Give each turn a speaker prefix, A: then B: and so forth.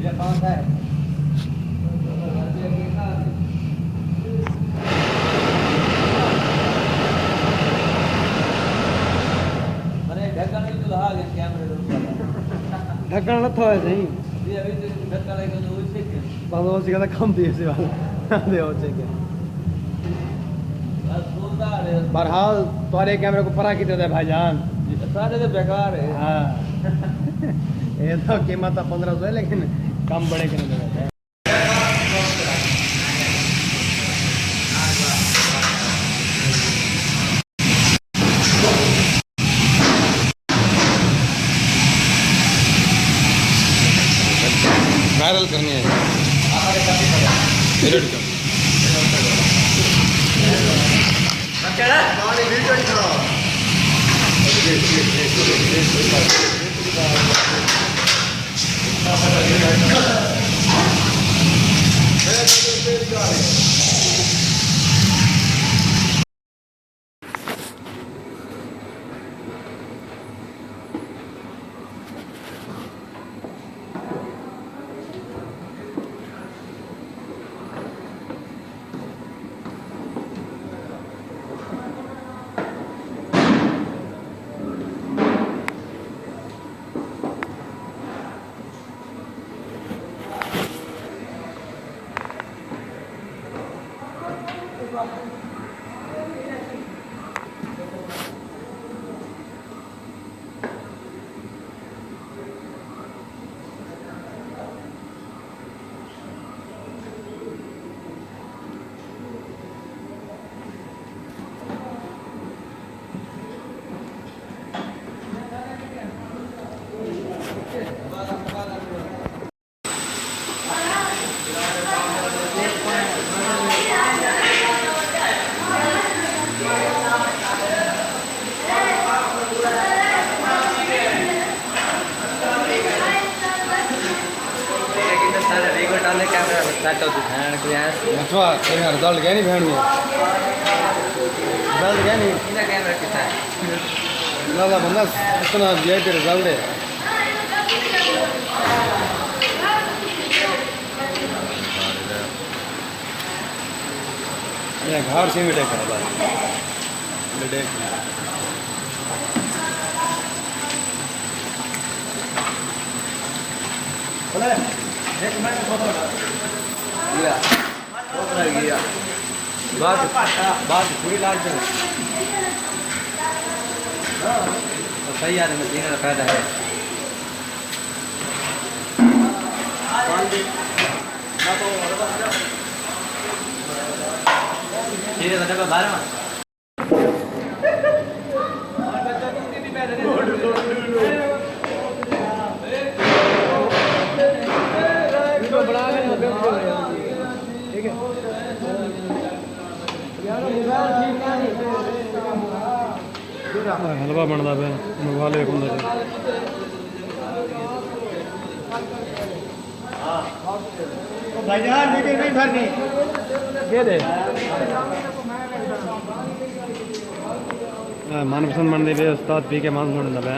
A: ये कौन सा है? ढक्कन न था सही ये अभी तो ढक्कन लगे तो उसे के बाबा उसे का कम दिए से वाला दे उसे के बहरहाल तुम्हारे कैमरे को परा की देते भाईजान सारे तो बेकार है। हाँ ये तो कीमत 1500 है लेकिन कम बड़े के नहीं देते। वायरल करनी है रिजल्ट क्या नहीं भेड़ रिजल्ट क्या नहीं ना बंदा इतना दिया कि रिजल्ट है ये घर से मिले कर बोले एक मिनट फोटो गया बात पूरी लाल से तो सही यार मैं जीने का फायदा है ठीक है डब्बा बाहर में हलवा बनता पे मंगवा ले मनपसंद बनते पे उस्ताद पी के मान बनता पे